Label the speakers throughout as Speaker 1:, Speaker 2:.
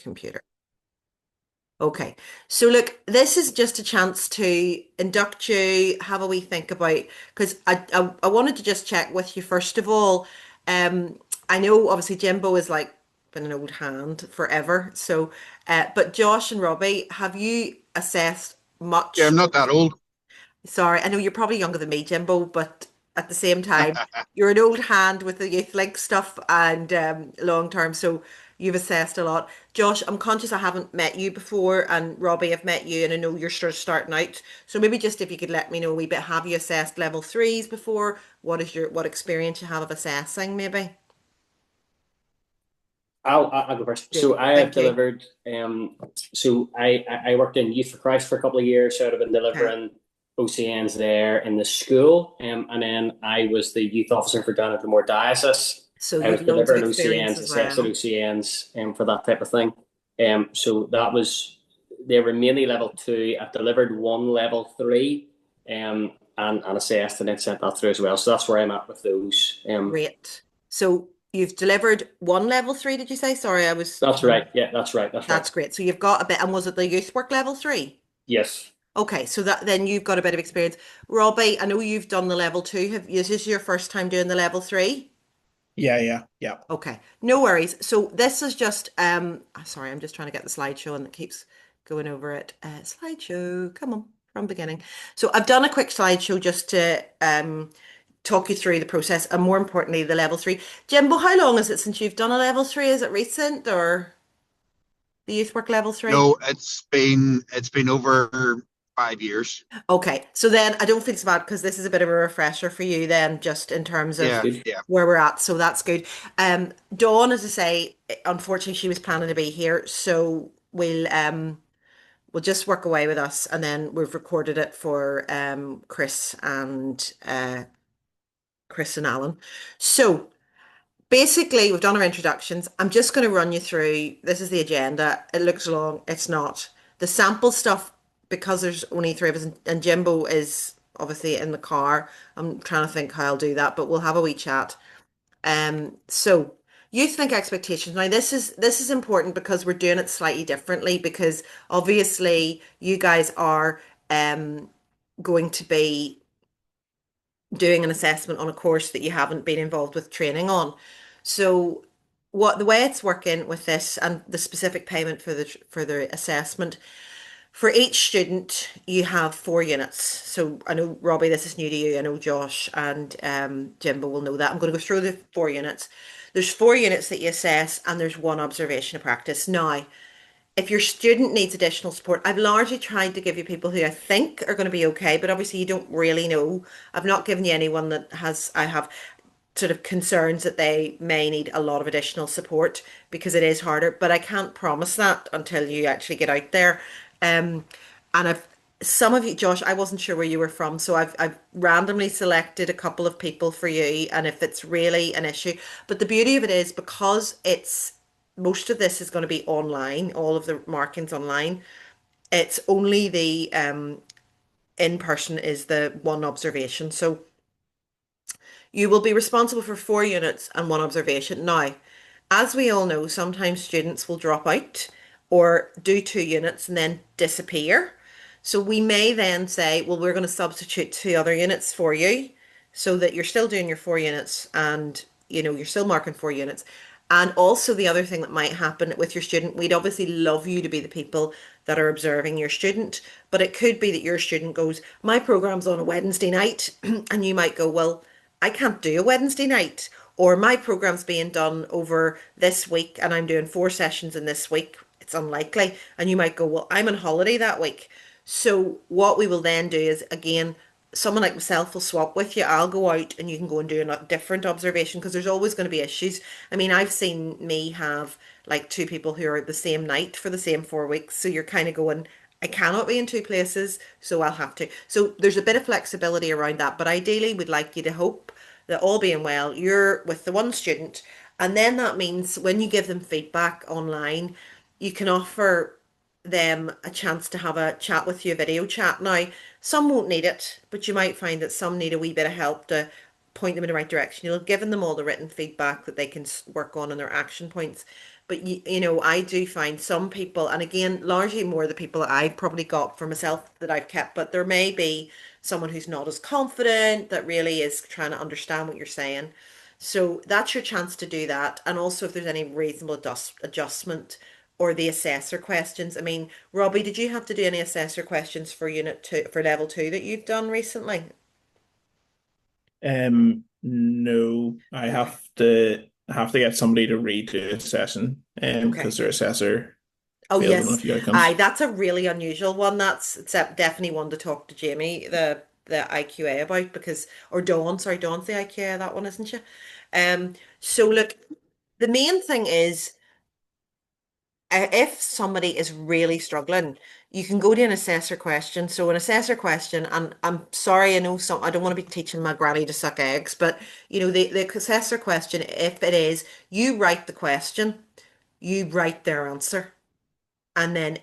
Speaker 1: computer. Okay, so look, this is just a chance to induct you, have a wee think about, because I wanted to just check with you first of all. Um, I know obviously Jimbo is like been an old hand forever, so but Josh and Robbie, have you assessed
Speaker 2: Yeah,
Speaker 1: much?
Speaker 2: I'm not that old.
Speaker 1: Sorry, I know you're probably younger than me, Jimbo, but at the same time, you're an old hand with the youth link stuff and long term, so you've assessed a lot. Josh, I'm conscious I haven't met you before, and Robbie, I've met you, and I know you're sort of starting out. So maybe just if you could let me know a wee bit, have you assessed level threes before? What experience you have of assessing, maybe?
Speaker 2: I'll go first.
Speaker 1: Good,
Speaker 2: So I have
Speaker 1: thank you.
Speaker 2: delivered. I worked in Youth for Christ for a couple of years. So I've been
Speaker 1: Okay.
Speaker 2: delivering OCNs there in the school, and then I was the youth officer for down at the Moore Diocese.
Speaker 1: So
Speaker 2: I
Speaker 1: you've
Speaker 2: was
Speaker 1: loads of
Speaker 2: delivering
Speaker 1: experience
Speaker 2: OCNs,
Speaker 1: as
Speaker 2: assessing
Speaker 1: well.
Speaker 2: OCNs, for that type of thing. So that was they were mainly level two. I've delivered one level three, and assessed and then sent that through as well. So that's where I'm at with those.
Speaker 1: Great. So you've delivered one level three, did you say? Sorry, I was
Speaker 2: That's
Speaker 1: trying.
Speaker 2: right. Yeah, that's right. That's right.
Speaker 1: That's great. So you've got a bit, and was it the youth work level three?
Speaker 2: Yes.
Speaker 1: Okay, so that then you've got a bit of experience. Robbie, I know you've done the level two. Is this your first time doing the level three?
Speaker 3: Yeah, yeah, yeah.
Speaker 1: Okay, no worries. So this is just sorry, I'm just trying to get the slideshow and it keeps going over it. Slideshow, come on, from beginning. So I've done a quick slideshow just to talk you through the process and more importantly the level three. Jimbo, how long is it since you've done a level three? Is it recent or the youth work level three?
Speaker 2: No, it's been over 5 years.
Speaker 1: Okay, so then I don't feel so bad because this is a bit of a refresher for you then, just in terms
Speaker 2: That's
Speaker 1: of
Speaker 2: good. Yeah.
Speaker 1: where we're at. So that's good. Dawn, as I say, unfortunately she was planning to be here, so we'll just work away with us, and then we've recorded it for Chris and Alan. So basically, we've done our introductions. I'm just going to run you through. This is the agenda. It looks long. It's not. The sample stuff, because there's only three of us, and Jimbo is obviously in the car. I'm trying to think how I'll do that, but we'll have a wee chat. So youth link expectations. Now, this is important because we're doing it slightly differently because obviously you guys are going to be doing an assessment on a course that you haven't been involved with training on. So what the way it's working with this and the specific payment for the assessment for each student you have 4 units. So I know Robbie, this is new to you. I know Josh and Jimbo will know that. I'm going to go through the 4 units. There's 4 units that you assess and there's one observation of practice. Now, if your student needs additional support, I've largely tried to give you people who I think are going to be okay, but obviously you don't really know. I've not given you anyone that I have sort of concerns that they may need a lot of additional support because it is harder, but I can't promise that until you actually get out there. And some of you, Josh, I wasn't sure where you were from, so I've randomly selected a couple of people for you, and if it's really an issue, but the beauty of it is because it's most of this is going to be online, all of the markings online. It's only the in person is the one observation. So you will be responsible for 4 units and one observation. Now, as we all know, sometimes students will drop out or do 2 units and then disappear. So we may then say, well, we're going to substitute 2 other units for you so that you're still doing your 4 units and you're still marking 4 units. And also the other thing that might happen with your student, we'd obviously love you to be the people that are observing your student, but it could be that your student goes, my program's on a Wednesday night, and you might go, well, I can't do a Wednesday night, or my program's being done over this week and I'm doing 4 sessions in this week. It's unlikely. And you might go, well, I'm on holiday that week. So what we will then do is again, someone like myself will swap with you. I'll go out and you can go and do a different observation because there's always going to be issues. I mean, I've seen me have like two people who are the same night for the same 4 weeks. So you're kind of going, I cannot be in two places, so I'll have to. So there's a bit of flexibility around that, but ideally we'd like you to hope that all being well, you're with the one student, and then that means when you give them feedback online, you can offer them a chance to have a chat with you, a video chat. Now, some won't need it, but you might find that some need a wee bit of help to point them in the right direction. You'll have given them all the written feedback that they can work on and their action points. But I do find some people, and again, largely more the people that I've probably got for myself that I've kept, but there may be someone who's not as confident that really is trying to understand what you're saying. So that's your chance to do that. And also if there's any reasonable adjustment or the assessor questions. I mean, Robbie, did you have to do any assessor questions for unit two, for level two that you've done recently?
Speaker 3: No,
Speaker 1: Okay.
Speaker 3: I have to get somebody to redo a session,
Speaker 1: Okay.
Speaker 3: because their assessor
Speaker 1: Oh
Speaker 3: failed on a
Speaker 1: yes.
Speaker 3: few
Speaker 1: Aye,
Speaker 3: outcomes.
Speaker 1: that's a really unusual one. That's it's definitely one to talk to Jamie, the IQA about because or Dawn, sorry, Dawn's the IQA, that one, isn't she? So look, the main thing is if somebody is really struggling, you can go to an assessor question. So an assessor question, and I'm sorry, I know some I don't want to be teaching my granny to suck eggs, but the assessor question, if it is, you write the question, you write their answer. And then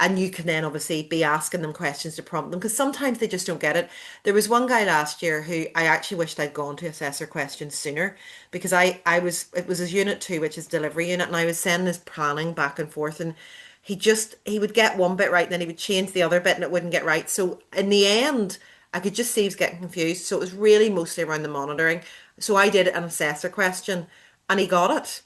Speaker 1: and you can then obviously be asking them questions to prompt them because sometimes they just don't get it. There was one guy last year who I actually wished I'd gone to assessor questions sooner because it was his unit two, which is delivery unit, and I was sending his planning back and forth, and he would get one bit right, and then he would change the other bit, and it wouldn't get right. So in the end, I could just see he was getting confused. So it was really mostly around the monitoring. So I did an assessor question, and he got it.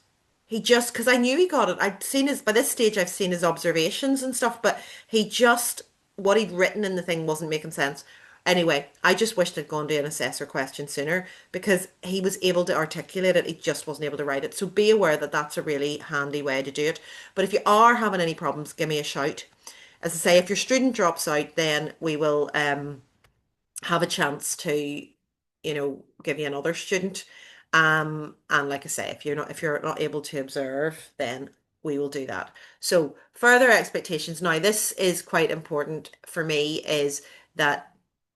Speaker 1: He just, because I knew he got it. I'd seen his, by this stage, I've seen his observations and stuff, but he just, what he'd written in the thing wasn't making sense. Anyway, I just wished I'd gone to an assessor question sooner because he was able to articulate it. He just wasn't able to write it. So be aware that that's a really handy way to do it. But if you are having any problems, give me a shout. As I say, if your student drops out, then we will have a chance to, give you another student. And like I say, if you're not able to observe, then we will do that. So further expectations. Now, this is quite important for me, is that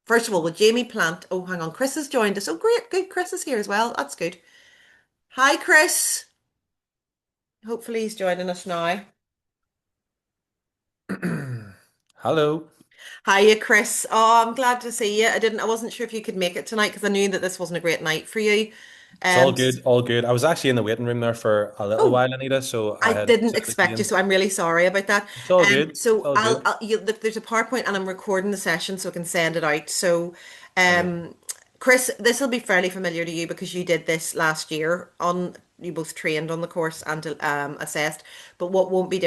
Speaker 1: first of all, with Jamie Plant, oh, hang on, Chris has joined us. Oh, great, good. Chris is here as well. That's good. Hi, Chris. Hopefully he's joining us now.
Speaker 4: Hello.
Speaker 1: Hiya, Chris. Oh, I'm glad to see you. I wasn't sure if you could make it tonight because I knew that this wasn't a great night for you.
Speaker 4: It's all
Speaker 1: Um,
Speaker 4: good, all good. I was actually in the waiting room there for a little
Speaker 1: oh,
Speaker 4: while, Anita, so
Speaker 1: I
Speaker 4: I had
Speaker 1: didn't
Speaker 4: took the
Speaker 1: expect you,
Speaker 4: keys.
Speaker 1: so I'm really sorry about that.
Speaker 4: It's all good. It's
Speaker 1: So
Speaker 4: all good.
Speaker 1: look, there's a PowerPoint and I'm recording the session so I can send it out. So,
Speaker 4: Brilliant.
Speaker 1: um, Chris, this will be fairly familiar to you because you did this last year you both trained on the course and assessed. But what won't be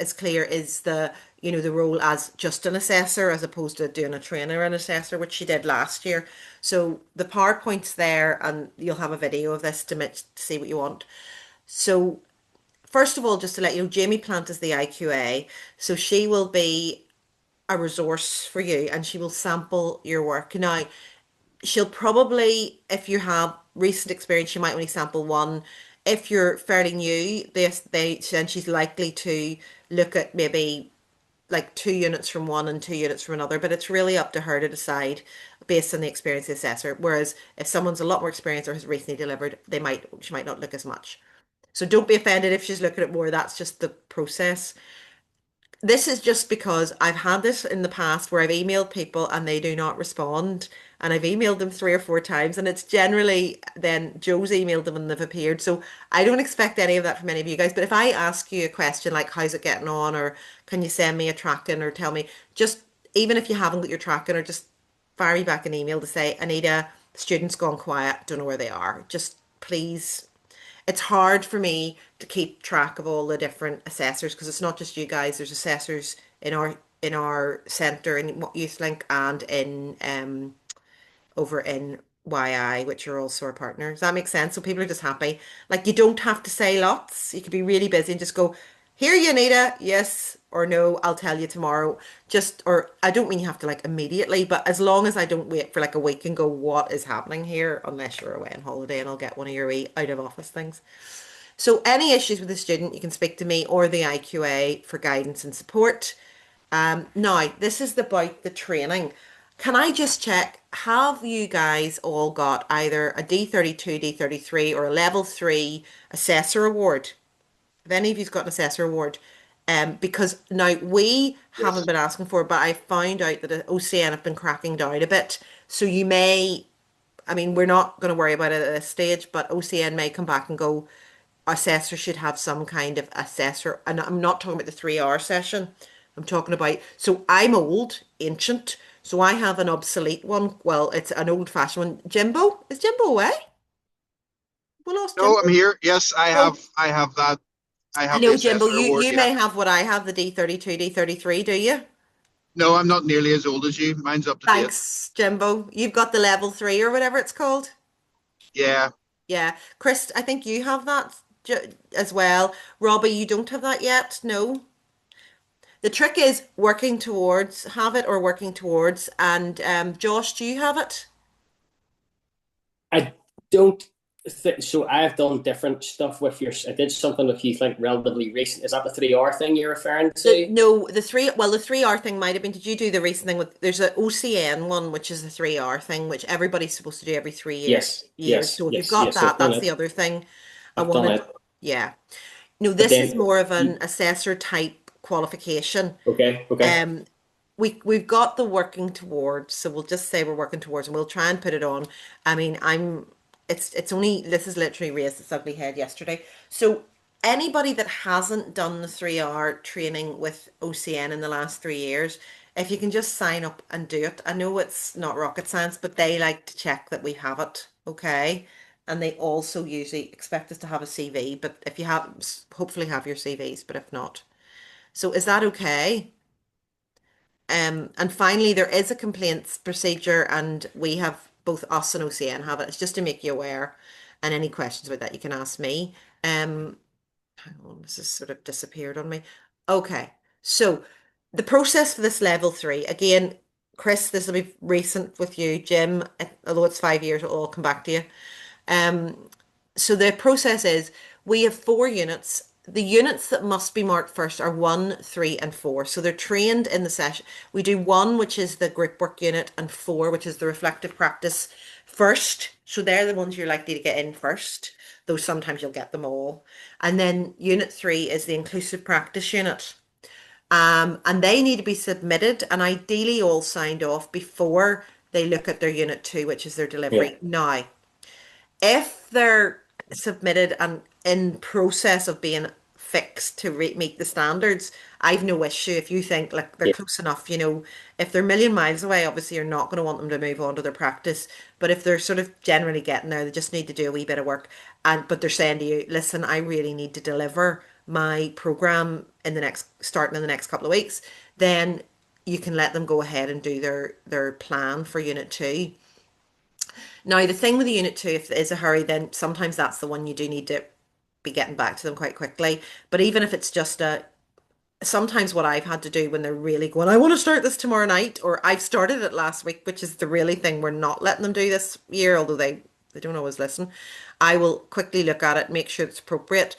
Speaker 1: as clear is the role as just an assessor as opposed to doing a trainer and assessor, which she did last year. So the PowerPoint's there and you'll have a video of this to see what you want. So first of all, just to let you know, Jamie Plant is the IQA, so she will be a resource for you and she will sample your work. Now, she'll probably, if you have recent experience, she might only sample one. If you're fairly new, then she's likely to look at maybe like 2 units from one and 2 units from another, but it's really up to her to decide based on the experience of the assessor. Whereas if someone's a lot more experienced or has recently delivered, she might not look as much. So don't be offended if she's looking at more. That's just the process. This is just because I've had this in the past where I've emailed people and they do not respond. And I've emailed them 3 or 4 times, and it's generally then Joe's emailed them and they've appeared. So I don't expect any of that from any of you guys. But if I ask you a question like, how's it getting on? Or can you send me a tracking or tell me, just even if you haven't got your tracking, or just fire me back an email to say, Anita, students gone quiet, don't know where they are. Just please, it's hard for me to keep track of all the different assessors because it's not just you guys. There's assessors in our centre in YouthLink and in over in YI, which are also our partners. Does that make sense? So people are just happy. Like you don't have to say lots. You could be really busy and just go, here you Anita, yes or no, I'll tell you tomorrow. Just or I don't mean you have to like immediately, but as long as I don't wait for like a week and go, what is happening here? Unless you're away on holiday and I'll get one of your wee out of office things. So any issues with the student, you can speak to me or the IQA for guidance and support. Now, this is about the training. Can I just check, have you guys all got either a D32, D33 or a level 3 assessor award? Have any of you got an assessor award? Because now we haven't
Speaker 2: Yes.
Speaker 1: been asking for it, but I found out that OCN have been cracking down a bit. So you may, I mean, we're not going to worry about it at this stage, but OCN may come back and go, assessor should have some kind of assessor. And I'm not talking about the 3 hour session. I'm talking about, so I'm old, ancient, so I have an obsolete one. Well, it's an old fashioned one. Jimbo? Is Jimbo away? We lost
Speaker 5: No, I'm
Speaker 1: Jimbo.
Speaker 5: here. Yes,
Speaker 1: No,
Speaker 5: I have that. I
Speaker 1: I
Speaker 5: have the
Speaker 1: know, Jimbo,
Speaker 5: assessor award.
Speaker 1: you
Speaker 5: Yeah.
Speaker 1: may have what I have, the D32, D33, do you?
Speaker 5: No, I'm not nearly as old as you. Mine's up to date.
Speaker 1: Thanks, Jimbo. You've got the level 3 or whatever it's called.
Speaker 5: Yeah.
Speaker 1: Yeah. Chris, I think you have that as well. Robbie, you don't have that yet? No. The trick is working towards, have it or working towards. And Josh, do you have it?
Speaker 2: I don't think so. I've done different stuff with your. I did something with you, like relatively recent. Is that the 3 hour thing you're referring to?
Speaker 1: No, the 3 hour thing might have been. Did you do the recent thing with? There's an OCN one, which is the 3 hour thing, which everybody's supposed to do every 3 years.
Speaker 2: Yes,
Speaker 1: Years.
Speaker 2: yes,
Speaker 1: So if you've
Speaker 2: yes,
Speaker 1: got
Speaker 2: yes. I've
Speaker 1: that,
Speaker 2: done
Speaker 1: that's
Speaker 2: it.
Speaker 1: the other thing I
Speaker 2: I've done
Speaker 1: wanted.
Speaker 2: it.
Speaker 1: Yeah. No,
Speaker 2: But
Speaker 1: this is
Speaker 2: then,
Speaker 1: more of an assessor type qualification.
Speaker 2: okay, okay.
Speaker 1: Um, we've got the working towards, so we'll just say we're working towards, and we'll try and put it on. I mean, it's only this is literally raised its ugly head yesterday. So anybody that hasn't done the 3 hour training with OCN in the last 3 years, if you can just sign up and do it. I know it's not rocket science, but they like to check that we have it, okay? And they also usually expect us to have a CV, but if you have, hopefully have your CVs, but if not. So is that okay? And finally, there is a complaints procedure, and we have both us and OCN have it. It's just to make you aware, and any questions about that you can ask me. Hang on, this has sort of disappeared on me. Okay, so the process for this level 3, again, Chris, this will be recent with you, Jim, although it's 5 years, it'll all come back to you. Um, so the process is we have 4 units. The units that must be marked first are 1, 3, and 4. So they're trained in the session. We do 1, which is the group work unit, and 4, which is the reflective practice first. So they're the ones you're likely to get in first, though sometimes you'll get them all. And then unit 3 is the inclusive practice unit. And they need to be submitted and ideally all signed off before they look at their unit 2, which is their
Speaker 2: Yeah,
Speaker 1: delivery. Now, if they're submitted and in process of being fixed to meet the standards, I've no issue. If you think like they're
Speaker 2: yeah,
Speaker 1: close enough, if they're a million miles away, obviously you're not going to want them to move on to their practice. But if they're sort of generally getting there, they just need to do a wee bit of work. But they're saying to you, listen, I really need to deliver my program starting in the next couple of weeks, then you can let them go ahead and do their plan for unit 2. Now, the thing with the unit 2, if there is a hurry, then sometimes that's the one you do need to be getting back to them quite quickly. But even if it's just sometimes what I've had to do when they're really going, I want to start this tomorrow night, or I've started it last week, which is the really thing we're not letting them do this year, although they don't always listen. I will quickly look at it, make sure it's appropriate,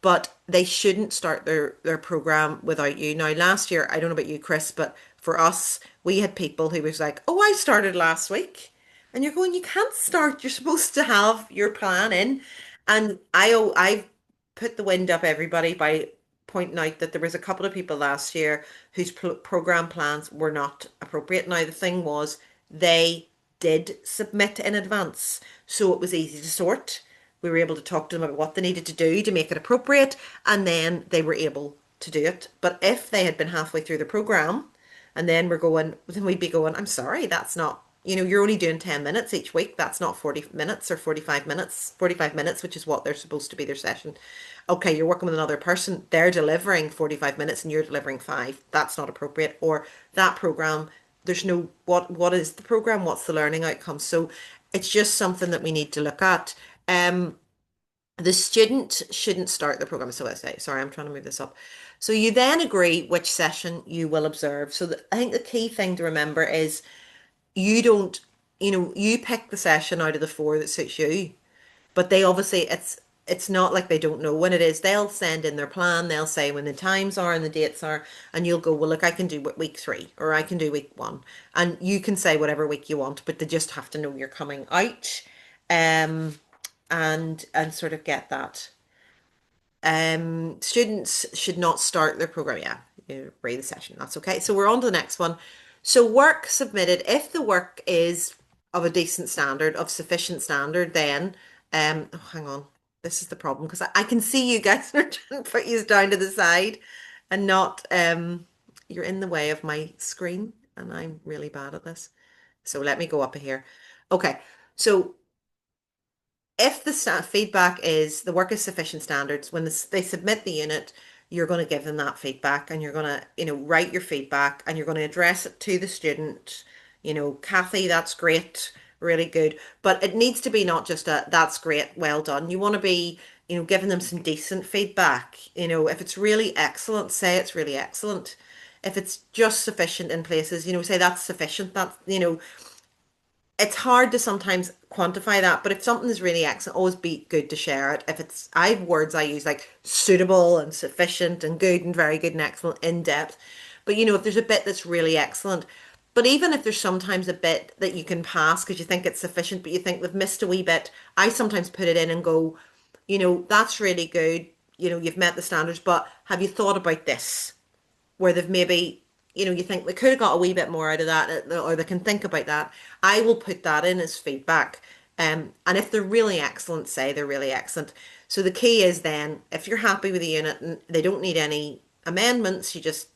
Speaker 1: but they shouldn't start their program without you. Now, last year, I don't know about you, Chris, but for us, we had people who was like, "Oh, I started last week," and you're going, "You can't start. You're supposed to have your plan in." And I've put the wind up everybody by pointing out that there was a couple of people last year whose program plans were not appropriate. Now, the thing was, they did submit in advance, so it was easy to sort. We were able to talk to them about what they needed to do to make it appropriate, and then they were able to do it. But if they had been halfway through the program, and then we'd be going, I'm sorry, that's not, you're only doing 10 minutes each week. That's not 40 minutes or 45 minutes, which is what they're supposed to be their session. Okay, you're working with another person. They're delivering 45 minutes and you're delivering 5. That's not appropriate. Or that program, there's no, what is the program? What's the learning outcome? So it's just something that we need to look at. Um, the student shouldn't start the program. So I say, sorry, I'm trying to move this up. So you then agree which session you will observe. So I think the key thing to remember is you don't, you pick the session out of the 4 that suits you, but they obviously it's not like they don't know when it is. They'll send in their plan. They'll say when the times are and the dates are, and you'll go, well, look, I can do week 3 or I can do week 1, and you can say whatever week you want, but they just have to know you're coming out, um, and sort of get that. Students should not start their program. Yeah, you read the session. That's okay. So we're on to the next one. So work submitted. If the work is of a decent standard, of sufficient standard, then oh, hang on. This is the problem because I can see you guys are trying to put you down to the side and not, you're in the way of my screen and I'm really bad at this. So let me go up here. Okay, so if the feedback is the work is sufficient standards, when they submit the unit, you're going to give them that feedback and you're going to, write your feedback and you're going to address it to the student. Kathy, that's great, really good. But it needs to be not just a, that's great, well done. You want to be, giving them some decent feedback. If it's really excellent, say it's really excellent. If it's just sufficient in places, say that's sufficient. That's, it's hard to sometimes quantify that, but if something is really excellent, always be good to share it. If it's, I have words I use like suitable and sufficient and good and very good and excellent, in depth. But if there's a bit that's really excellent, but even if there's sometimes a bit that you can pass because you think it's sufficient, but you think they've missed a wee bit, I sometimes put it in and go, that's really good. You've met the standards, but have you thought about this? Where they've maybe, you think they could have got a wee bit more out of that, or they can think about that. I will put that in as feedback. And if they're really excellent, say they're really excellent. So the key is then, if you're happy with the unit and they don't need any amendments, you just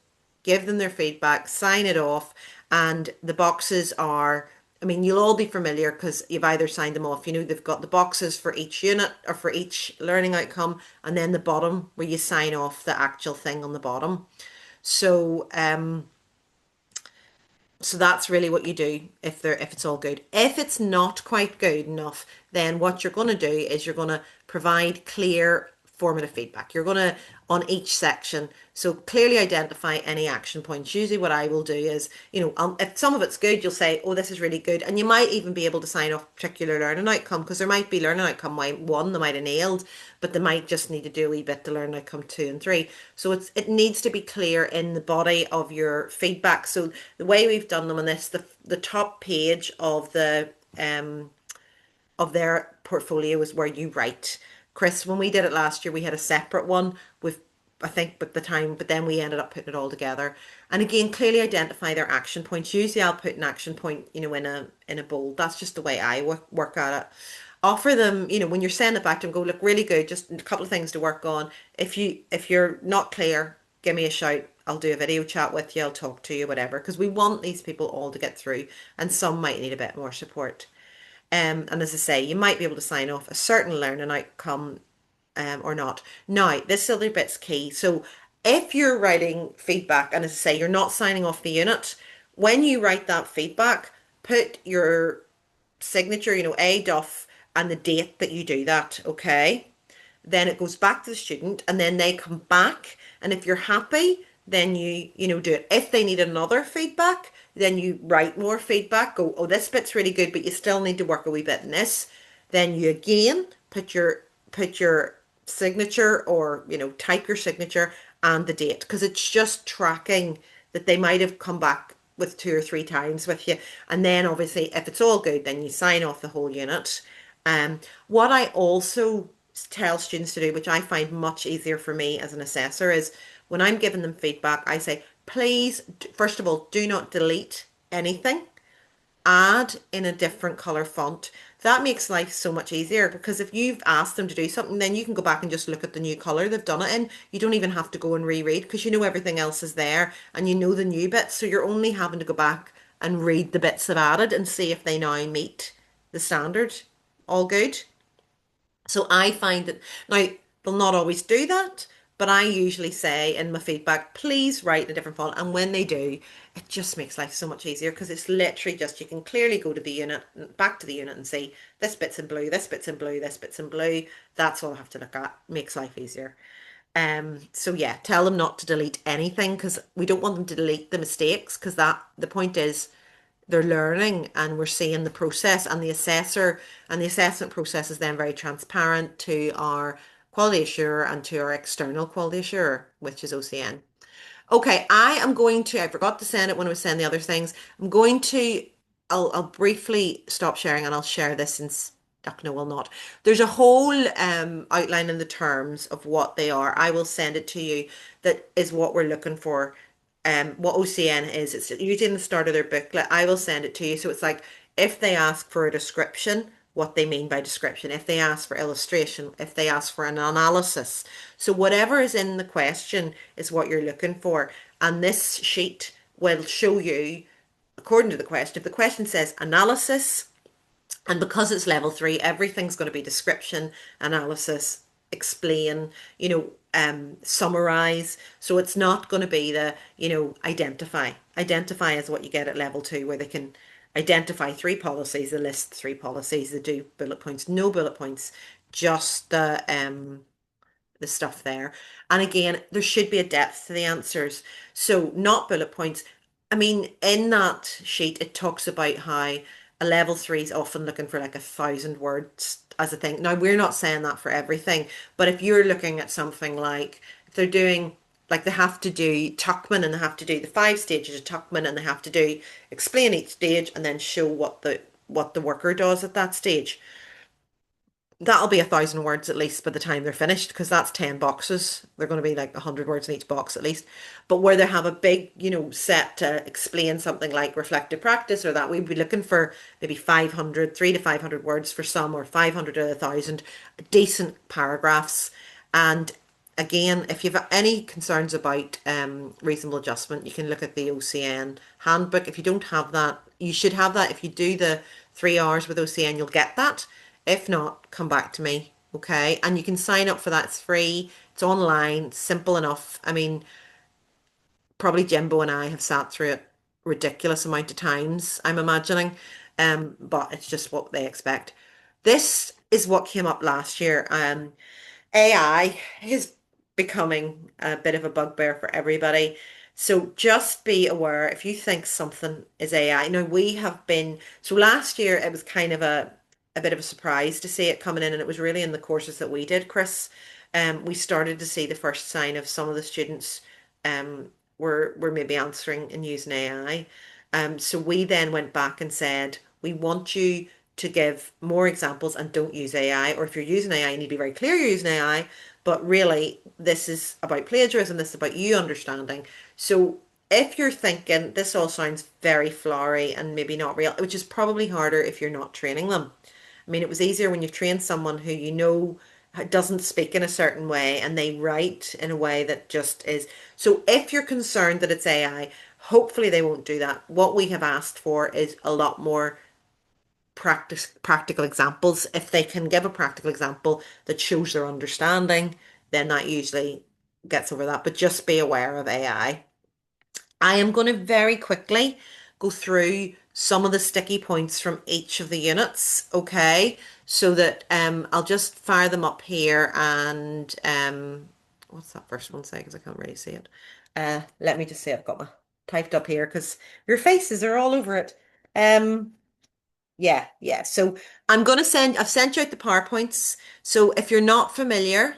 Speaker 1: give them their feedback, sign it off, and the boxes are, I mean, you'll all be familiar because you've either signed them off, they've got the boxes for each unit or for each learning outcome, and then the bottom where you sign off the actual thing on the bottom. So, so that's really what you do if it's all good. If it's not quite good enough, then what you're going to do is you're going to provide clear formative feedback. You're going to, on each section, so clearly identify any action points. Usually what I will do is, if some of it's good, you'll say, oh, this is really good. And you might even be able to sign off a particular learning outcome because there might be learning outcome one they might have nailed, but they might just need to do a wee bit to learn outcome 2 and 3. So it needs to be clear in the body of your feedback. So the way we've done them on this, the top page of of their portfolio is where you write. Chris, when we did it last year, we had a separate one with, I think, but then we ended up putting it all together. And again, clearly identify their action points. Usually I'll put an action point, in a bold. That's just the way I work at it. Offer them, when you're sending it back to them, go, look, really good, just a couple of things to work on. If you're not clear, give me a shout. I'll do a video chat with you. I'll talk to you, whatever, because we want these people all to get through, and some might need a bit more support. And as I say, you might be able to sign off a certain learning outcome or not. Now, this other bit's key. So if you're writing feedback, and as I say, you're not signing off the unit, when you write that feedback, put your signature, A Duff, and the date that you do that, okay? Then it goes back to the student and then they come back. And if you're happy, then you do it. If they need another feedback, then you write more feedback. Go, oh, this bit's really good, but you still need to work a wee bit in this. Then you again put your signature, or type your signature and the date, because it's just tracking that they might have come back with 2 or 3 times with you. And then obviously if it's all good, then you sign off the whole unit. What I also tell students to do, which I find much easier for me as an assessor, is when I'm giving them feedback, I say, please, first of all, do not delete anything. Add in a different color font. That makes life so much easier, because if you've asked them to do something, then you can go back and just look at the new color they've done it in. You don't even have to go and reread, because everything else is there and the new bits. So you're only having to go back and read the bits they've added and see if they now meet the standard. All good. So I find that now they'll not always do that, but I usually say in my feedback, please write in a different font. And when they do, it just makes life so much easier, because it's literally just, you can clearly go to the unit, back to the unit, and see this bit's in blue, this bit's in blue, this bit's in blue. That's all I have to look at. Makes life easier. So yeah, tell them not to delete anything, because we don't want them to delete the mistakes, because the point is they're learning and we're seeing the process, and the assessor and the assessment process is then very transparent to our quality assurer and to our external quality assurer, which is OCN. Okay, I forgot to send it when I was saying the other things. I'll briefly stop sharing and I'll share this in, no, will not. There's a whole outline in the terms of what they are. I will send it to you. That is what we're looking for. What OCN is, it's usually in the start of their booklet. I will send it to you. So it's like, if they ask for a description, what they mean by description, if they ask for illustration, if they ask for an analysis. So whatever is in the question is what you're looking for. And this sheet will show you, according to the question, if the question says analysis, and because it's level 3, everything's going to be description, analysis, explain, summarize. So it's not going to be the, identify. Identify is what you get at level 2, where they can identify 3 policies, they list 3 policies, they do bullet points, no bullet points, just the stuff there. And again, there should be a depth to the answers. So not bullet points. I mean, in that sheet, it talks about how a level 3 is often looking for like 1,000 words as a thing. Now, we're not saying that for everything, but if you're looking at something like, if they're doing, like they have to do Tuckman and they have to do the 5 stages of Tuckman and they have to do, explain each stage and then show what the worker does at that stage. That'll be 1,000 words at least by the time they're finished, because that's 10 boxes. They're going to be like 100 words in each box at least. But where they have a big, set to explain something like reflective practice or that, we'd be looking for maybe 500, 300 to 500 words for some, or 500 to 1,000 decent paragraphs. And again, if you've any concerns about reasonable adjustment, you can look at the OCN handbook. If you don't have that, you should have that. If you do the 3 hours with OCN, you'll get that. If not, come back to me, okay? And you can sign up for that. It's free. It's online. It's simple enough. I mean, probably Jimbo and I have sat through it ridiculous amount of times, I'm imagining. But it's just what they expect. This is what came up last year. AI is becoming a bit of a bugbear for everybody. So just be aware if you think something is AI. Now so last year it was kind of a bit of a surprise to see it coming in, and it was really in the courses that we did, Chris. We started to see the first sign of some of the students were maybe answering and using AI. So we then went back and said, we want you to give more examples and don't use AI. Or if you're using AI, you need to be very clear you're using AI. But really, this is about plagiarism. This is about you understanding. So if you're thinking this all sounds very flowery and maybe not real, which is probably harder if you're not training them. I mean, it was easier when you've trained someone who doesn't speak in a certain way and they write in a way that just is. So if you're concerned that it's AI, hopefully they won't do that. What we have asked for is a lot more practical examples. If they can give a practical example that shows their understanding, then that usually gets over that. But just be aware of AI. I am going to very quickly go through some of the sticky points from each of the units, okay? So that I'll just fire them up here and what's that first one say? Because I can't really see it. Let me just see, I've got my typed up here because your faces are all over it. Yeah. So I've sent you out the PowerPoints. So if you're not familiar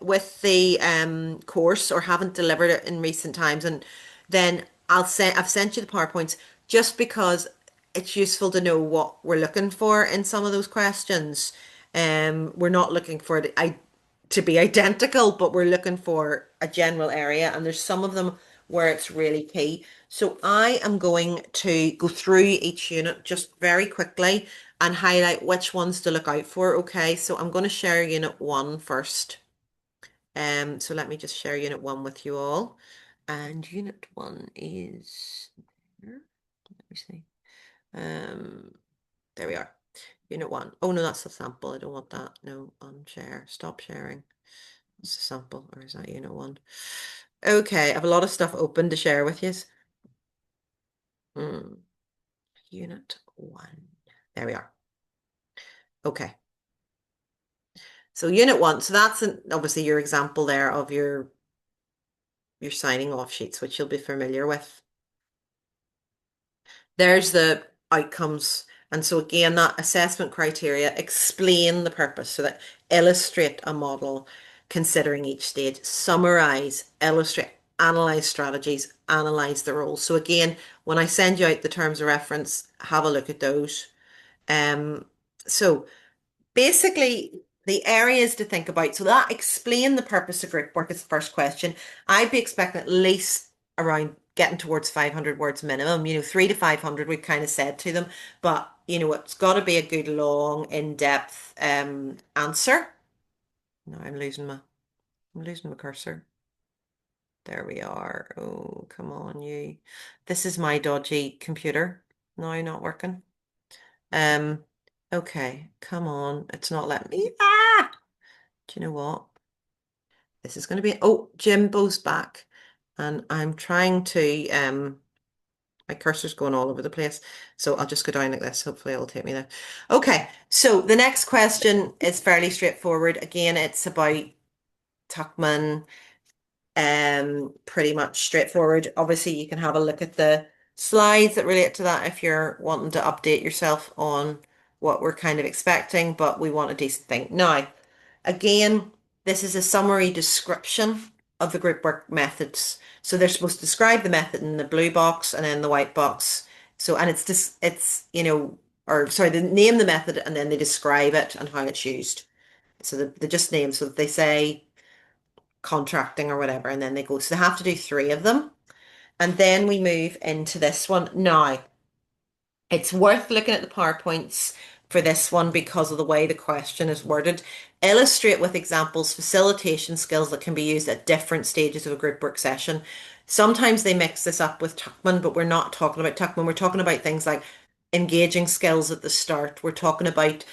Speaker 1: with the course or haven't delivered it in recent times, and then I've sent you the PowerPoints just because it's useful to know what we're looking for in some of those questions. We're not looking for it to be identical, but we're looking for a general area, and there's some of them where it's really key. So I am going to go through each unit just very quickly and highlight which ones to look out for. Okay, so I'm going to share unit 1 first. So let me just share unit 1 with you all. And unit 1 is here. Let me see. There we are. Unit 1. Oh no, that's the sample. I don't want that. No, unshare. Stop sharing. It's a sample, or is that unit 1? Okay, I have a lot of stuff open to share with you. Unit 1. There we are. Okay. So unit 1. So that's obviously your example there of your signing off sheets, which you'll be familiar with. There's the outcomes. And so again, that assessment criteria, explain the purpose, so that illustrate a model considering each stage, summarize, illustrate, analyze strategies, analyze the roles. So again, when I send you out the terms of reference, have a look at those. So basically the areas to think about. So that explain the purpose of group work is the first question. I'd be expecting at least around getting towards 500 words minimum. 3 to 500 we've kind of said to them, but it's got to be a good long in-depth answer. No, I'm losing my cursor. There we are. Oh, come on, you. This is my dodgy computer. No, not working. Okay, come on. It's not letting me. Ah! Do you know what? This is going to be, oh, Jimbo's back. And I'm trying to, my cursor's going all over the place. So I'll just go down like this. Hopefully it'll take me there. Okay, so the next question is fairly straightforward. Again, it's about Tuckman. Pretty much straightforward. Obviously, you can have a look at the slides that relate to that if you're wanting to update yourself on what we're kind of expecting, but we want a decent thing. Now, again, this is a summary description of the group work methods. So they're supposed to describe the method in the blue box and then the white box. So, and it's just, it's, or sorry, they name the method and then they describe it and how it's used. So they just name, so they say contracting or whatever, and then they go. So they have to do 3 of them. And then we move into this one. Now, it's worth looking at the PowerPoints for this one because of the way the question is worded. Illustrate with examples facilitation skills that can be used at different stages of a group work session. Sometimes they mix this up with Tuckman, but we're not talking about Tuckman. We're talking about things like engaging skills at the start. We're talking about,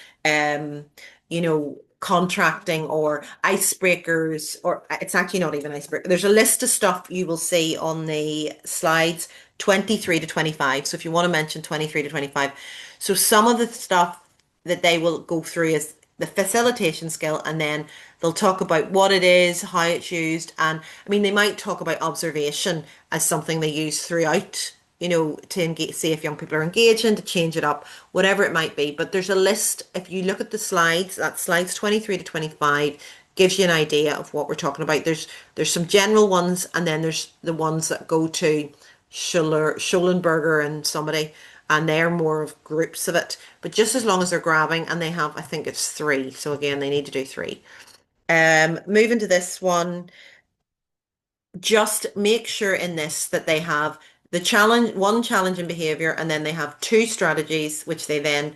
Speaker 1: contracting or icebreakers, or it's actually not even icebreaker. There's a list of stuff you will see on the slides, 23 to 25. So if you want to mention 23 to 25. So some of the stuff that they will go through is the facilitation skill, and then they'll talk about what it is, how it's used, and I mean, they might talk about observation as something they use throughout, to engage, see if young people are engaging, to change it up, whatever it might be. But there's a list, if you look at the slides, that slides 23 to 25 gives you an idea of what we're talking about. There's some general ones, and then there's the ones that go to Schollenberger and somebody, and they're more of groups of it. But just as long as they're grabbing, and they have, I think it's 3. So again, they need to do 3. Moving to this one, just make sure in this that they have the challenge, one challenging behavior, and then they have 2 strategies, which they then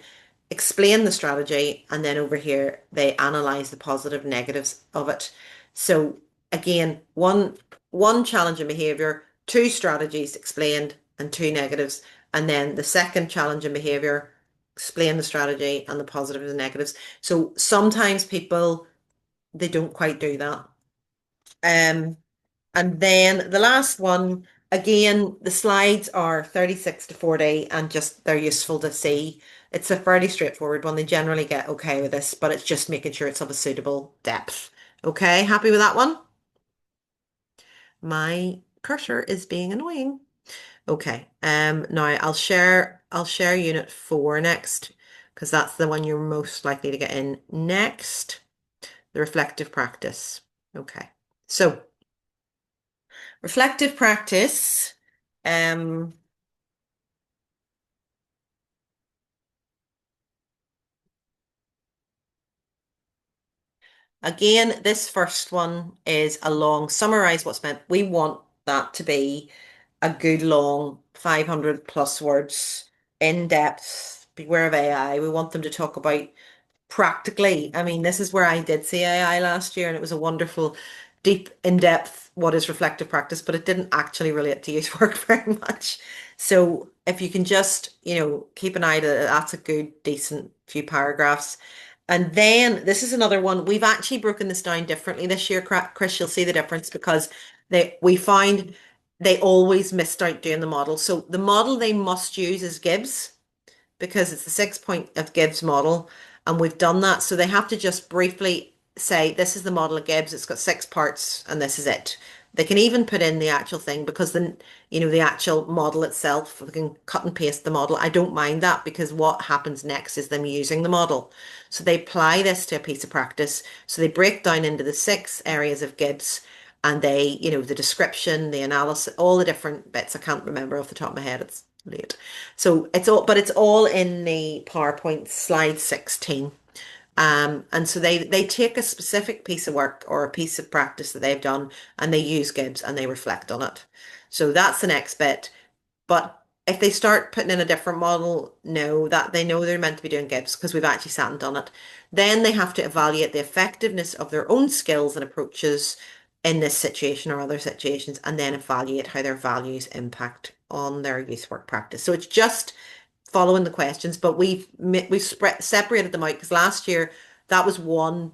Speaker 1: explain the strategy, and then over here they analyze the positive negatives of it. So again, one challenging behavior, 2 strategies explained, and 2 negatives, and then the second challenging behavior, explain the strategy and the positives and negatives. So sometimes people, they don't quite do that. And then the last one, again, the slides are 36 to 40 and just they're useful to see. It's a fairly straightforward one. They generally get okay with this, but it's just making sure it's of a suitable depth. Okay, happy with that one? My cursor is being annoying. Okay, now I'll share unit 4 next, because that's the one you're most likely to get in next. The reflective practice. Okay, so reflective practice. Again, this first one is a long summarize what's meant. We want that to be a good long 500 plus words, in depth, beware of AI. We want them to talk about practically. I mean, this is where I did see AI last year, and it was a wonderful, deep, in-depth, what is reflective practice, but it didn't actually relate to youth work very much. So if you can just, keep an eye to it, that's a good, decent few paragraphs. And then this is another one. We've actually broken this down differently this year, Chris. You'll see the difference because we find they always missed out doing the model. So the model they must use is Gibbs, because it's the 6-point of Gibbs model, and we've done that. So they have to just briefly say, this is the model of Gibbs. It's got 6 parts, and this is it. They can even put in the actual thing, because the actual model itself, we can cut and paste the model. I don't mind that, because what happens next is them using the model. So they apply this to a piece of practice. So they break down into the 6 areas of Gibbs, and they, the description, the analysis, all the different bits. I can't remember off the top of my head. It's late. So it's all in the PowerPoint slide 16. And so they take a specific piece of work or a piece of practice that they've done and they use Gibbs and they reflect on it. So that's the next bit. But if they start putting in a different model, no, that they know they're meant to be doing Gibbs because we've actually sat and done it. Then they have to evaluate the effectiveness of their own skills and approaches in this situation or other situations, and then evaluate how their values impact on their youth work practice. So it's just following the questions, but we've separated them out because last year that was one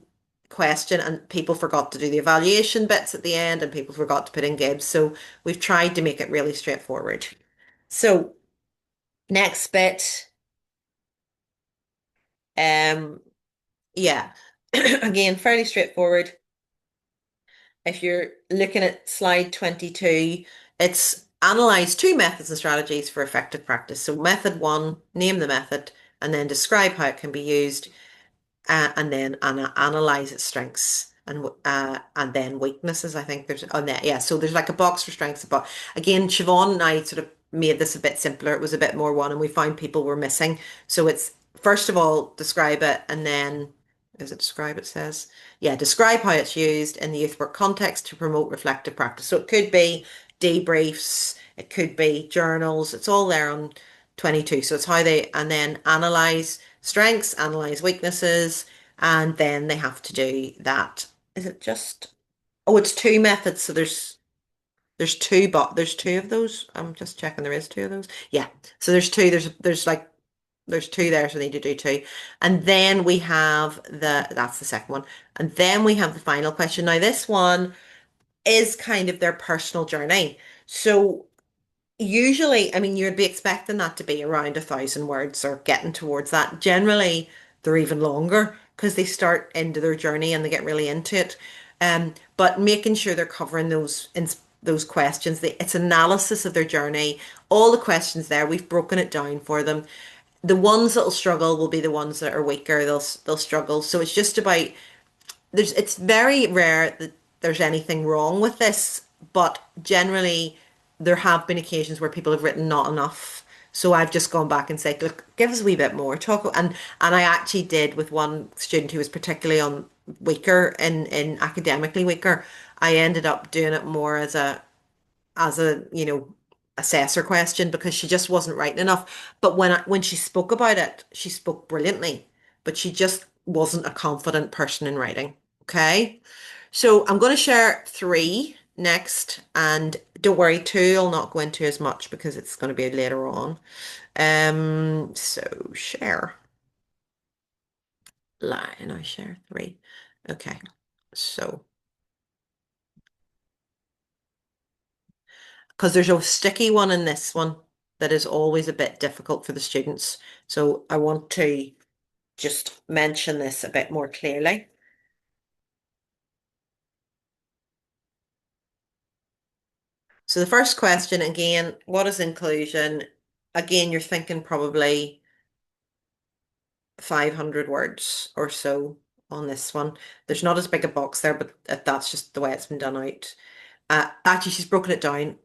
Speaker 1: question and people forgot to do the evaluation bits at the end and people forgot to put in Gibbs. So we've tried to make it really straightforward. So next bit, yeah, again, fairly straightforward. If you're looking at slide 22, it's analyze two methods and strategies for effective practice. So method one, name the method, and then describe how it can be used, and then analyze its strengths and then weaknesses. I think there's on that. Yeah, so there's like a box for strengths, but again, Siobhan and I sort of made this a bit simpler. It was a bit more one, and we found people were missing. So it's first of all describe it, and then is it describe? It says, yeah, describe how it's used in the youth work context to promote reflective practice. So it could be debriefs, it could be journals. It's all there on 22. So it's how they and then analyze strengths, analyze weaknesses, and then they have to do that. Is it just, oh, it's two methods. So there's two, but there's two of those. I'm just checking there is two of those. Yeah. So there's two, there's two there, so we need to do two. And then we have that's the second one. And then we have the final question. Now this one is kind of their personal journey. So usually, I mean, you'd be expecting that to be around 1,000 words or getting towards that. Generally, they're even longer because they start into their journey and they get really into it. But making sure they're covering those questions, it's analysis of their journey. All the questions there, we've broken it down for them. The ones that'll struggle will be the ones that are weaker. They'll struggle. So it's just about it's very rare that there's anything wrong with this, but generally there have been occasions where people have written not enough. So I've just gone back and said, look, give us a wee bit more. Talk and I actually did with one student who was particularly on weaker in academically weaker. I ended up doing it more as a assessor question because she just wasn't writing enough. But when she spoke about it, she spoke brilliantly, but she just wasn't a confident person in writing. Okay. So I'm going to share three next, and don't worry, two I'll not go into as much because it's going to be later on. So share. And I share three. Okay. So because there's a sticky one in this one that is always a bit difficult for the students. So I want to just mention this a bit more clearly. So the first question, again, what is inclusion? Again, you're thinking probably 500 words or so on this one. There's not as big a box there, but that's just the way it's been done out. Actually, she's broken it down.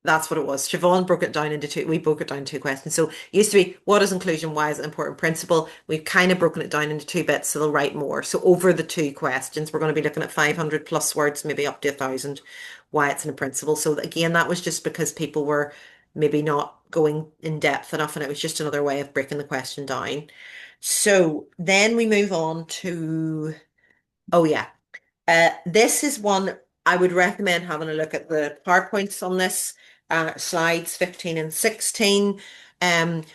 Speaker 1: That's what it was. Siobhan broke it down into two. We broke it down into two questions. So it used to be, what is inclusion? Why is it an important principle? We've kind of broken it down into two bits, so they'll write more. So over the two questions, we're going to be looking at 500 plus words, maybe up to 1,000, why it's in a principle. So again, that was just because people were maybe not going in depth enough, and it was just another way of breaking the question down. So then we move on to, oh yeah, this is one I would recommend having a look at the PowerPoints on this, slides 15 and 16.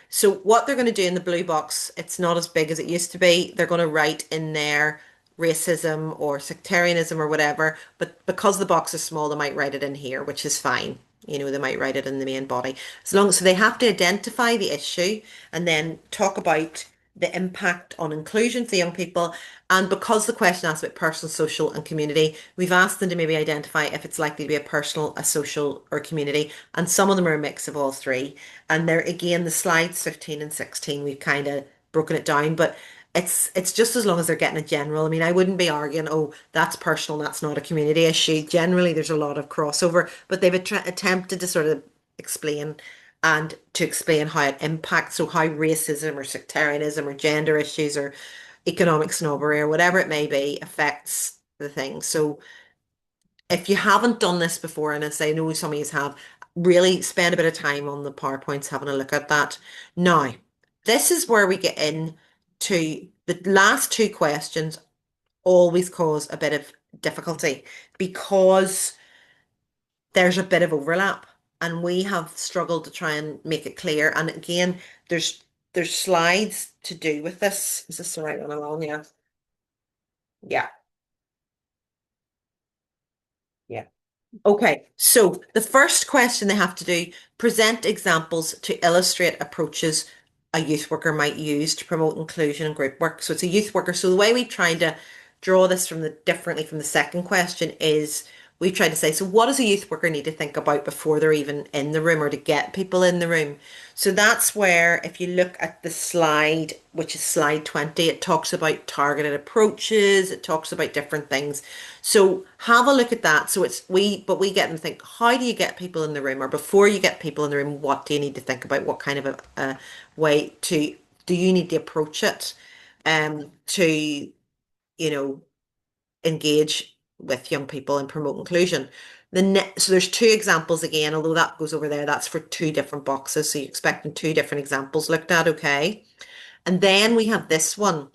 Speaker 1: So what they're going to do in the blue box, it's not as big as it used to be. They're going to write in there racism or sectarianism or whatever, but because the box is small, they might write it in here, which is fine. They might write it in the main body. So they have to identify the issue and then talk about the impact on inclusion for young people. And because the question asks about personal, social, and community, we've asked them to maybe identify if it's likely to be a personal, a social, or community. And some of them are a mix of all three. And they're, again, the slides 15 and 16, we've kind of broken it down, but it's just as long as they're getting a general. I mean, I wouldn't be arguing, oh, that's personal, that's not a community issue. Generally, there's a lot of crossover, but they've attempted to sort of explain and to explain how it impacts, so how racism or sectarianism or gender issues or economic snobbery or whatever it may be affects the thing. So if you haven't done this before, and as I know some of you have, really spend a bit of time on the PowerPoints having a look at that. Now, this is where we get in to the last two questions always cause a bit of difficulty because there's a bit of overlap and we have struggled to try and make it clear. And again, there's slides to do with this. Is this the right one along? Yeah. Yeah. Yeah. Okay, so the first question they have to do, present examples to illustrate approaches a youth worker might use to promote inclusion and group work. So it's a youth worker. So the way we tried to draw this from differently from the second question is we tried to say, so what does a youth worker need to think about before they're even in the room or to get people in the room? So that's where, if you look at the slide, which is slide 20, it talks about targeted approaches, it talks about different things. So have a look at that. So but we get them to think, how do you get people in the room? Or before you get people in the room, what do you need to think about? What kind of a way do you need to approach it to, engage with young people and promote inclusion? So there's two examples again, although that goes over there, that's for two different boxes. So you're expecting two different examples looked at, okay? And then we have this one.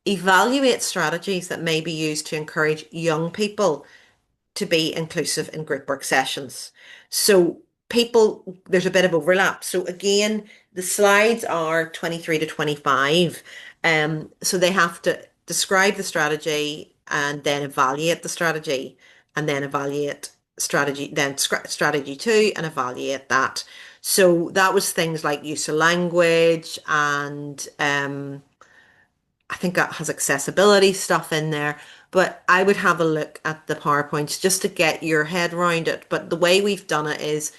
Speaker 1: Evaluate strategies that may be used to encourage young people to be inclusive in group work sessions. So there's a bit of overlap. So again, the slides are 23 to 25. So they have to describe the strategy and then evaluate the strategy and then evaluate strategy, then strategy two and evaluate that. So that was things like use of language and I think that has accessibility stuff in there, but I would have a look at the PowerPoints just to get your head around it. But the way we've done it is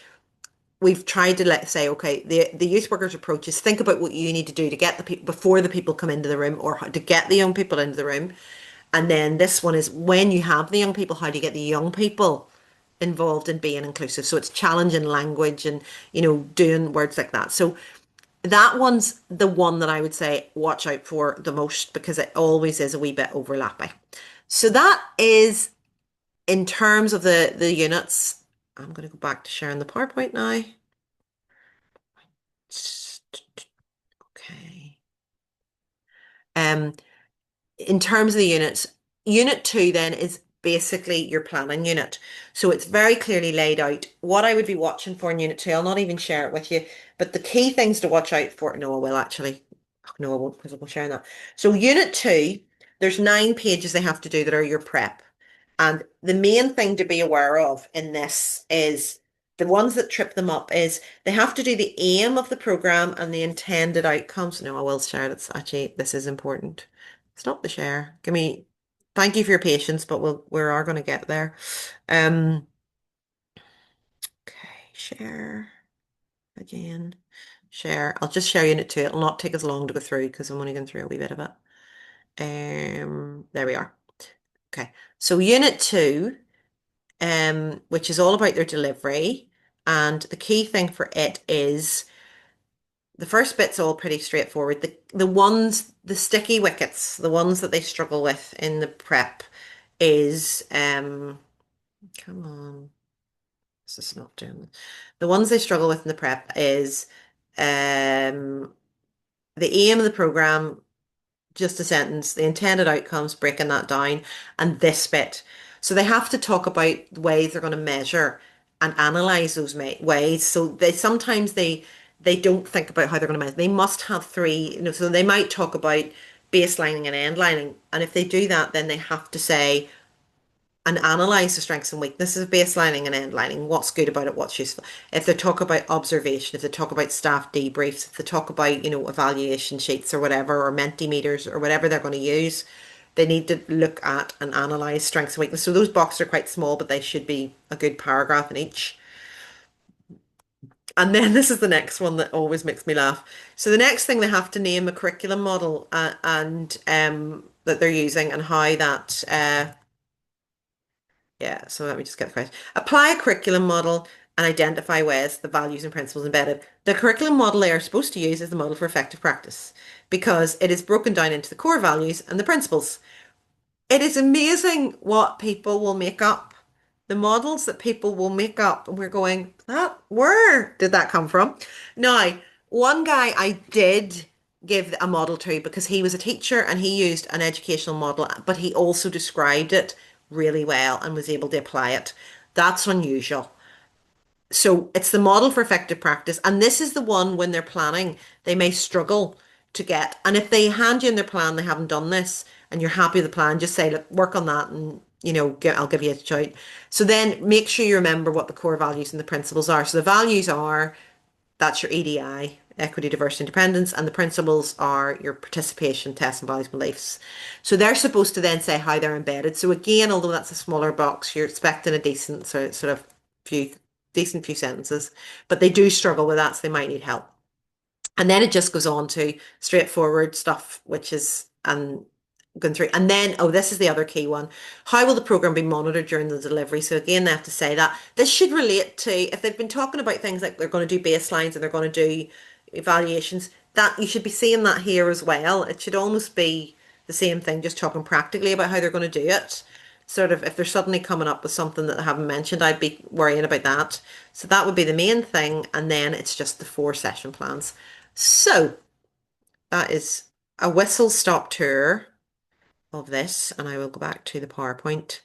Speaker 1: we've tried to say, okay, the youth workers approach is think about what you need to do to get the people before the people come into the room or how to get the young people into the room. And then this one is when you have the young people, how do you get the young people involved in being inclusive? So it's challenging language and, doing words like that. So that one's the one that I would say watch out for the most because it always is a wee bit overlapping. So that is in terms of the units. I'm going to go back to sharing the PowerPoint now. Okay. In terms of the units, unit 2 then is basically your planning unit. So it's very clearly laid out what I would be watching for in unit 2. I'll not even share it with you, but the key things to watch out for, no, I will actually. No, I won't because I'm sharing that. So unit 2, there's 9 pages they have to do that are your prep. And the main thing to be aware of in this is the ones that trip them up is they have to do the aim of the program and the intended outcomes. No, I will share it. It's actually, this is important. Stop the share. Thank you for your patience, but we are going to get there. Okay, share again. Share. I'll just share unit 2. It'll not take as long to go through because I'm only going through a wee bit of it. There we are. Okay, so unit 2, which is all about their delivery, and the key thing for it is the first bit's all pretty straightforward. The sticky wickets, the ones that they struggle with in the prep is come on, this is not doing it. The ones they struggle with in the prep is the aim of the program, just a sentence, the intended outcomes, breaking that down, and this bit. So they have to talk about the ways they're going to measure and analyze those ways. So they don't think about how they're going to measure. They must have 3, so they might talk about baselining and endlining. And if they do that, then they have to say and analyze the strengths and weaknesses of baselining and endlining, what's good about it, what's useful. If they talk about observation, if they talk about staff debriefs, if they talk about, evaluation sheets or whatever, or Mentimeters or whatever they're going to use, they need to look at and analyze strengths and weaknesses. So those boxes are quite small, but they should be a good paragraph in each. And then this is the next one that always makes me laugh. So the next thing, they have to name a curriculum model and that they're using and how that yeah, so let me just get the question. Apply a curriculum model and identify ways the values and principles embedded. The curriculum model they are supposed to use is the model for effective practice because it is broken down into the core values and the principles. It is amazing what people will make up, the models that people will make up. And we're going, where did that come from? Now, one guy I did give a model to because he was a teacher and he used an educational model, but he also described it really well and was able to apply it. That's unusual. So it's the model for effective practice. And this is the one when they're planning, they may struggle to get. And if they hand you in their plan, they haven't done this, and you're happy with the plan, just say, look, work on that and, I'll give you a shout. So then make sure you remember what the core values and the principles are. So the values are, that's your EDI, equity, diversity, independence, and the principles are your participation, tests, and values, beliefs. So they're supposed to then say how they're embedded. So again, although that's a smaller box, you're expecting a decent sort of few sentences, but they do struggle with that, so they might need help. And then it just goes on to straightforward stuff, which is going through. And then, this is the other key one. How will the program be monitored during the delivery? So again, they have to say that. This should relate to, if they've been talking about things like they're going to do baselines and they're going to do evaluations, that you should be seeing that here as well. It should almost be the same thing, just talking practically about how they're going to do it. Sort of, if they're suddenly coming up with something that I haven't mentioned, I'd be worrying about that. So that would be the main thing. And then it's just the 4 session plans. So that is a whistle-stop tour of this. And I will go back to the PowerPoint.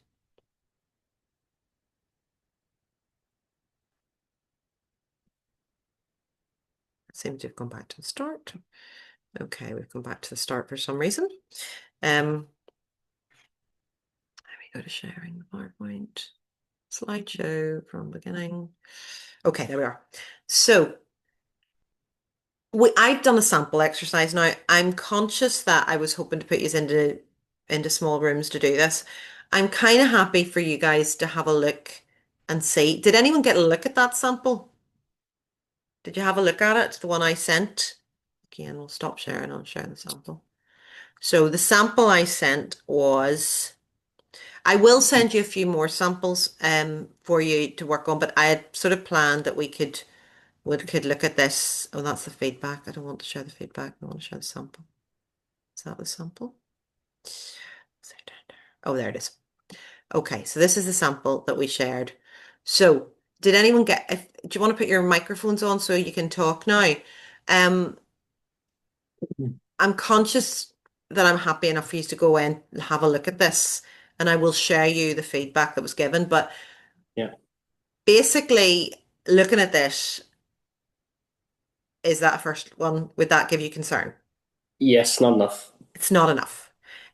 Speaker 1: It seems to have gone back to the start. Okay, we've gone back to the start for some reason. Go to sharing the PowerPoint slideshow from beginning. Okay, there we are. So I've done a sample exercise now. I'm conscious that I was hoping to put you into small rooms to do this. I'm kind of happy for you guys to have a look and see. Did anyone get a look at that sample? Did you have a look at it? The one I sent? Again, we'll stop sharing. I'll share the sample. So the sample I sent was, I will send you a few more samples for you to work on, but I had sort of planned that we could look at this. Oh, that's the feedback. I don't want to share the feedback. I want to share the sample. Is that the sample? Oh, there it is. Okay, so this is the sample that we shared. So did anyone do you want to put your microphones on so you can talk now? I'm conscious that I'm happy enough for you to go in and have a look at this, and I will share you the feedback that was given. But
Speaker 2: yeah,
Speaker 1: basically, looking at this, is that first one, would that give you concern?
Speaker 2: Yes, not enough.
Speaker 1: It's not enough.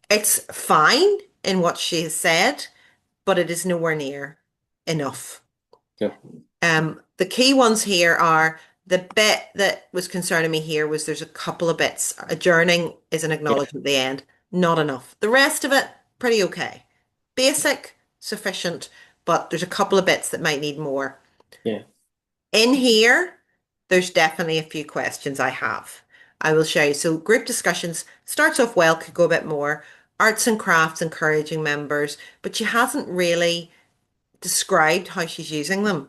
Speaker 1: It's fine in what she has said, but it is nowhere near enough.
Speaker 2: Yeah.
Speaker 1: The key ones here are, the bit that was concerning me here was there's a couple of bits. Adjourning is an acknowledgement at the end. Not enough. The rest of it, pretty okay. Basic, sufficient, but there's a couple of bits that might need more.
Speaker 2: Yeah.
Speaker 1: In here, there's definitely a few questions I have. I will show you. So group discussions starts off well, could go a bit more. Arts and crafts, encouraging members, but she hasn't really described how she's using them.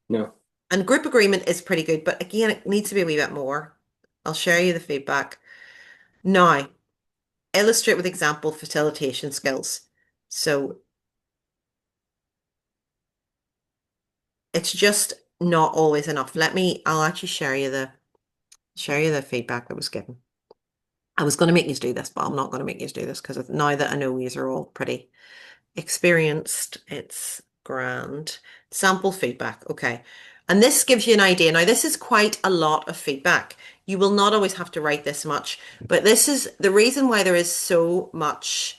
Speaker 2: No.
Speaker 1: And group agreement is pretty good, but again, it needs to be a wee bit more. I'll share you the feedback. Now, illustrate with example facilitation skills. So it's just not always enough. I'll actually share you the feedback that was given. I was going to make you do this, but I'm not going to make you do this because now that I know you are all pretty experienced, it's grand. Sample feedback. Okay. And this gives you an idea. Now, this is quite a lot of feedback. You will not always have to write this much, but this is the reason why there is so much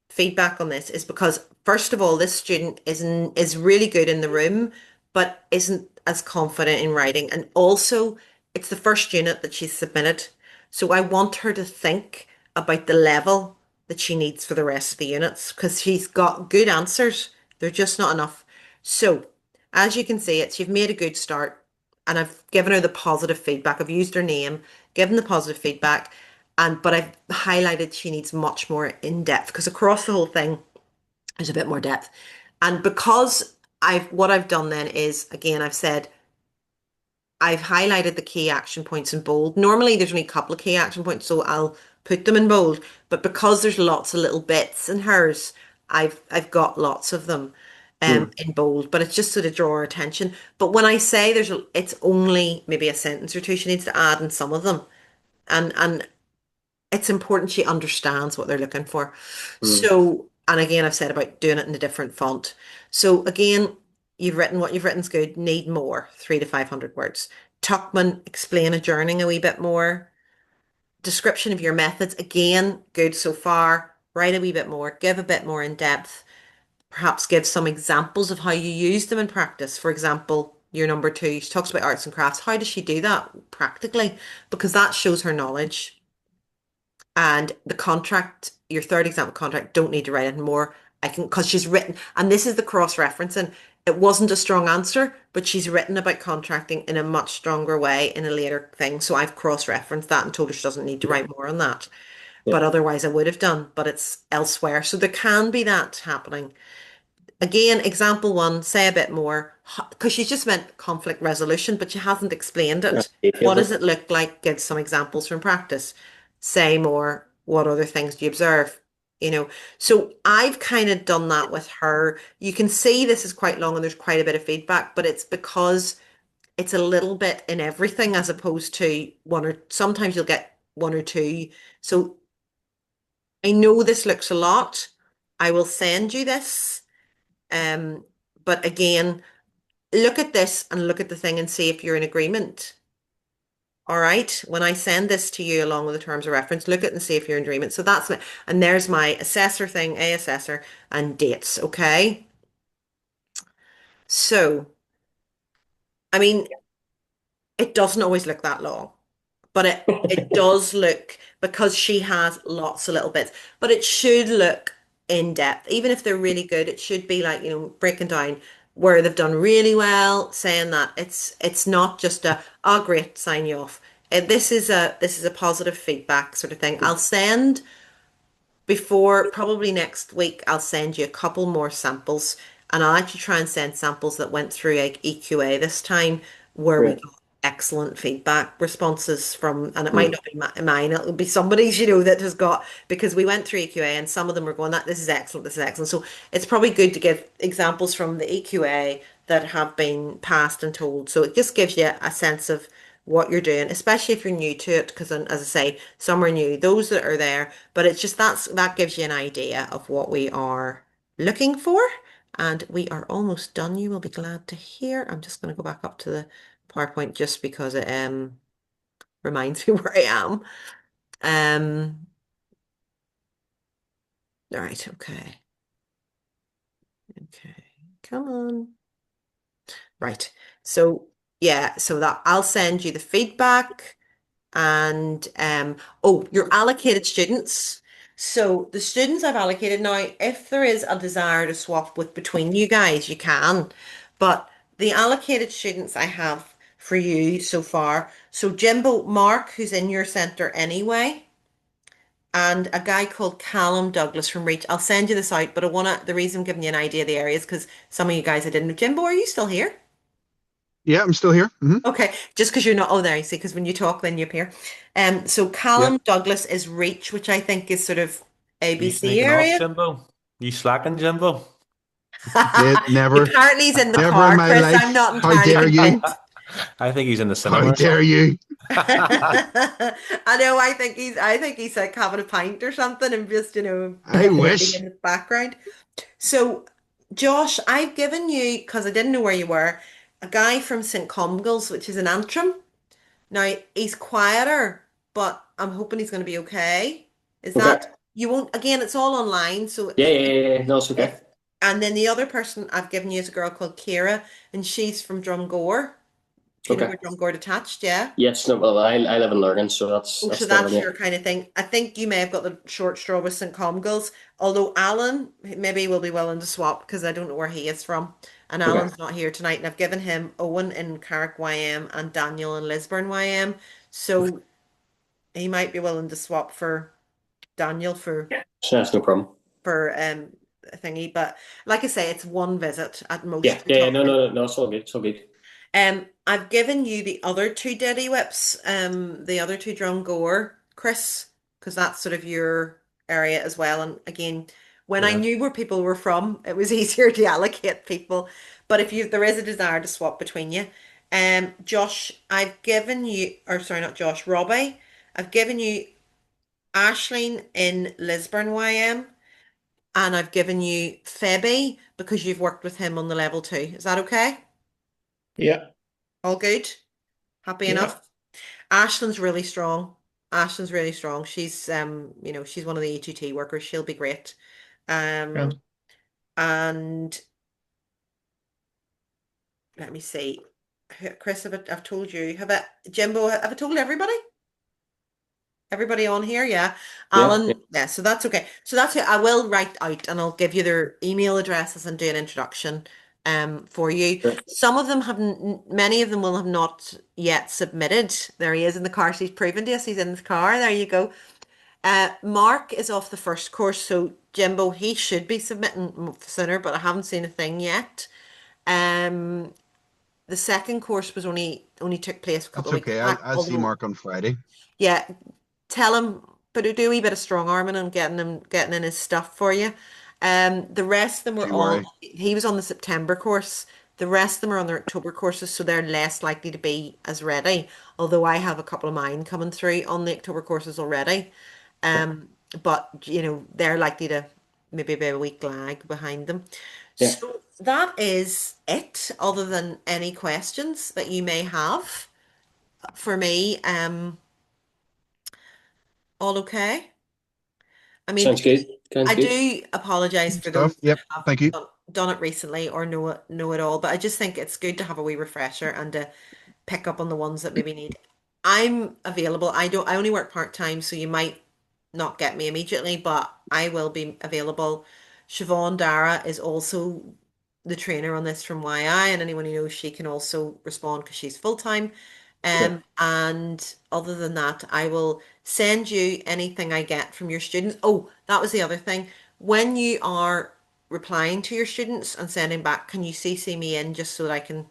Speaker 1: feedback on this is because, first of all, this student is really good in the room, but isn't as confident in writing. And also, it's the first unit that she's submitted. So I want her to think about the level that she needs for the rest of the units because she's got good answers. They're just not enough. So as you can see, you've made a good start, and I've given her the positive feedback. I've used her name, given the positive feedback, but I've highlighted she needs much more in depth because across the whole thing, there's a bit more depth. And because what I've done then is, again, I've said I've highlighted the key action points in bold. Normally there's only a couple of key action points, so I'll put them in bold. But because there's lots of little bits in hers, I've got lots of them in bold. But it's just so to draw our attention. But when I say it's only maybe a sentence or two she needs to add in some of them. And it's important she understands what they're looking for. So, and again, I've said about doing it in a different font. So again, you've written what you've written's good. Need more, 300 to 500 words. Tuckman, explain adjourning a wee bit more. Description of your methods, again, good so far. Write a wee bit more, give a bit more in depth. Perhaps give some examples of how you use them in practice. For example, your number two, she talks about arts and crafts. How does she do that practically? Because that shows her knowledge. And the contract, your third example contract, don't need to write it more. Because she's written, and this is the cross-referencing. It wasn't a strong answer, but she's written about contracting in a much stronger way in a later thing. So I've cross-referenced that and told her she doesn't need to write more on that. But otherwise I would have done, but it's elsewhere. So there can be that happening. Again, example one, say a bit more, because she's just meant conflict resolution, but she hasn't explained it. What does it look like? Give some examples from practice. Say more. What other things do you observe? So I've kind of done that with her. You can see this is quite long and there's quite a bit of feedback, but it's because it's a little bit in everything as opposed to sometimes you'll get one or two. So I know this looks a lot. I will send you this. But again, look at this and look at the thing and see if you're in agreement. All right. When I send this to you along with the terms of reference, look at it and see if you're in agreement. So and there's my assessor thing, a assessor and dates. Okay. So, I mean, it doesn't always look that long, but it does look, because she has lots of little bits, but it should look in depth. Even if they're really good, it should be like, breaking down where they've done really well, saying that it's not just oh great, sign you off. This is a positive feedback sort of thing. I'll send before probably next week, I'll send you a couple more samples, and I'll actually try and send samples that went through like EQA this time, where we got excellent feedback responses from, and it might not be mine, it'll be somebody's, that has got, because we went through EQA and some of them were going, that this is excellent, this is excellent. So it's probably good to give examples from the EQA that have been passed and told. So it just gives you a sense of what you're doing, especially if you're new to it, because as I say, some are new, those that are there, but it's just that gives you an idea of what we are looking for. And we are almost done, you will be glad to hear. I'm just going to go back up to the PowerPoint just because it reminds me where I am. All right, okay. Okay, come on. Right. So yeah, so that I'll send you the feedback and your allocated students. So the students I've allocated now, if there is a desire to swap between you guys, you can. But the allocated students I have for you so far. So Jimbo Mark, who's in your centre anyway, and a guy called Callum Douglas from Reach. I'll send you this out, but the reason I'm giving you an idea of the areas because some of you guys I didn't know. Jimbo, are you still here?
Speaker 5: Yeah, I'm still here.
Speaker 1: Okay, just because you're not, oh, there, you see, because when you talk, then you appear. So
Speaker 5: Yeah.
Speaker 1: Callum Douglas is Reach, which I think is sort of
Speaker 4: You
Speaker 1: ABC
Speaker 4: sneaking off,
Speaker 1: area.
Speaker 4: Jimbo? You slacking, Jimbo?
Speaker 5: Never,
Speaker 1: Apparently he's in the
Speaker 5: never in
Speaker 1: car,
Speaker 5: my
Speaker 1: Chris. I'm
Speaker 5: life.
Speaker 1: not
Speaker 5: How
Speaker 1: entirely
Speaker 5: dare you?
Speaker 1: convinced.
Speaker 4: I think he's in the
Speaker 5: How
Speaker 4: cinema or
Speaker 5: dare
Speaker 4: something.
Speaker 5: you?
Speaker 1: I know, I think he's like having a pint or something and just,
Speaker 5: I
Speaker 1: behaving
Speaker 5: wish.
Speaker 1: in the background. So, Josh, I've given you, because I didn't know where you were, a guy from St. Comgall's, which is in Antrim. Now, he's quieter, but I'm hoping he's going to be okay. Is
Speaker 2: Okay.
Speaker 1: that, you won't, again, it's all online. So
Speaker 2: Yeah. No, it's okay.
Speaker 1: and then the other person I've given you is a girl called Kira, and she's from Drumgore. Do you know
Speaker 2: Okay.
Speaker 1: where Drumgore Detached? Yeah.
Speaker 2: Yes, no, well, I live in Lurgan, so
Speaker 1: Oh, so
Speaker 2: that's near
Speaker 1: that's
Speaker 2: me.
Speaker 1: your kind of thing. I think you may have got the short straw with St. Comgall's, although Alan maybe will be willing to swap because I don't know where he is from. And
Speaker 2: Okay.
Speaker 1: Alan's not here tonight, and I've given him Owen in Carrick YM and Daniel in Lisburn YM. So he might be willing to swap for Daniel
Speaker 2: So that's no problem.
Speaker 1: for thingy. But like I say, it's one visit at most.
Speaker 2: Yeah,
Speaker 1: We're
Speaker 2: yeah, yeah, no,
Speaker 1: talking.
Speaker 2: no, no, no, it's all good. It's all good.
Speaker 1: I've given you the other two Diddy whips, the other two drum goer, Chris, because that's sort of your area as well. And again, when I
Speaker 2: Yeah.
Speaker 1: knew where people were from, it was easier to allocate people. But if there is a desire to swap between you, Josh, I've given you, or sorry, not Josh, Robbie, I've given you Ashleen in Lisburn YM, and I've given you Febby because you've worked with him on the level 2. Is that okay?
Speaker 3: Yeah,
Speaker 1: All good? Happy
Speaker 3: yeah.
Speaker 1: enough? Ashlyn's really strong. Ashlyn's really strong. She's she's one of the EGT workers. She'll be great.
Speaker 3: Yeah.
Speaker 1: Um and let me see. Chris, I've told you. Jimbo, have I told everybody? Everybody on here, yeah.
Speaker 2: Yeah, yeah,
Speaker 1: Alan, yeah, so that's okay. So that's it. I will write out and I'll give you their email addresses and do an introduction for you.
Speaker 2: sure.
Speaker 1: Some of them many of them will have not yet submitted. There he is in the car. So he's proven to us he's in the car. There you go. Mark is off the first course, so Jimbo, he should be submitting sooner, but I haven't seen a thing yet. Um, the second course was only took place a couple
Speaker 5: That's
Speaker 1: of weeks
Speaker 5: okay.
Speaker 1: back,
Speaker 5: I'll see
Speaker 1: although
Speaker 5: Mark on Friday.
Speaker 1: yeah, tell him, but do a wee bit of strong arming and getting in his stuff for you. The rest of them
Speaker 5: Don't
Speaker 1: were
Speaker 5: you
Speaker 1: all,
Speaker 5: worry.
Speaker 1: he was on the September course. The rest of them are on their October courses, so they're less likely to be as ready. Although I have a couple of mine coming through on the October courses already. Um, but they're likely to maybe be a week lag behind them.
Speaker 2: Yeah.
Speaker 1: So that is it, other than any questions that you may have for me. All okay? I mean,
Speaker 2: Sounds good. Sounds
Speaker 1: I
Speaker 2: good.
Speaker 1: do apologize
Speaker 5: Good
Speaker 1: for those
Speaker 5: stuff.
Speaker 1: that
Speaker 5: Yep.
Speaker 1: have
Speaker 5: Thank you.
Speaker 1: done it recently or know it all, but I just think it's good to have a wee refresher and to pick up on the ones that maybe need. I'm available. I only work part-time, so you might not get me immediately, but I will be available. Siobhan Dara is also the trainer on this from YI, and anyone who knows she can also respond because she's full-time.
Speaker 2: Yeah.
Speaker 1: And other than that, I will send you anything I get from your students. Oh, that was the other thing. When you are replying to your students and sending back, can you CC me in just so that I can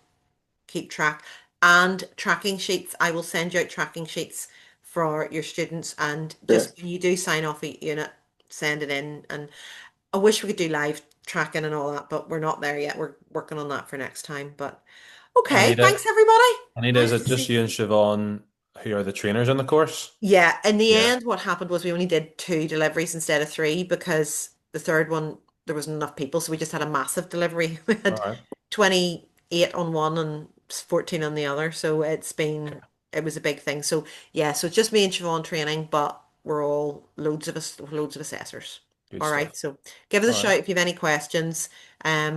Speaker 1: keep track? And tracking sheets, I will send you out tracking sheets for your students. And
Speaker 2: Sure.
Speaker 1: just when you do sign off a unit, send it in. And I wish we could do live tracking and all that, but we're not there yet. We're working on that for next time. But okay,
Speaker 4: Anita,
Speaker 1: thanks everybody.
Speaker 4: Anita, is
Speaker 1: Nice
Speaker 4: it
Speaker 1: to
Speaker 4: just
Speaker 1: see
Speaker 4: you and
Speaker 1: you.
Speaker 4: Siobhan who are the trainers on the course?
Speaker 1: Yeah, in the
Speaker 4: Yeah.
Speaker 1: end, what happened was we only did 2 deliveries instead of 3 because the third one there wasn't enough people, so we just had a massive delivery. We
Speaker 4: All
Speaker 1: had
Speaker 4: right.
Speaker 1: 28 on one and 14 on the other, so it was a big thing. So yeah, so it's just me and Siobhan training, but we're all loads of assessors.
Speaker 4: Good
Speaker 1: All
Speaker 4: stuff.
Speaker 1: right, so give us a
Speaker 4: All right.
Speaker 1: shout if you have any questions.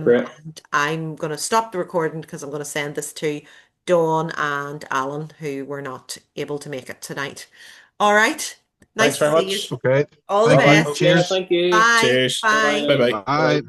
Speaker 2: Great.
Speaker 1: And I'm going to stop the recording because I'm going to send this to Dawn and Alan, who were not able to make it tonight. All right.
Speaker 4: Thanks
Speaker 1: Nice to
Speaker 4: very
Speaker 1: see you.
Speaker 4: much.
Speaker 5: Okay.
Speaker 1: All the
Speaker 5: Thank
Speaker 4: Bye-bye.
Speaker 5: you.
Speaker 1: best.
Speaker 2: Okay,
Speaker 5: Cheers.
Speaker 2: thank you.
Speaker 1: Bye.
Speaker 3: Cheers.
Speaker 2: Bye bye
Speaker 1: Bye.
Speaker 2: now.
Speaker 3: Bye bye.
Speaker 2: Bye.
Speaker 5: Bye.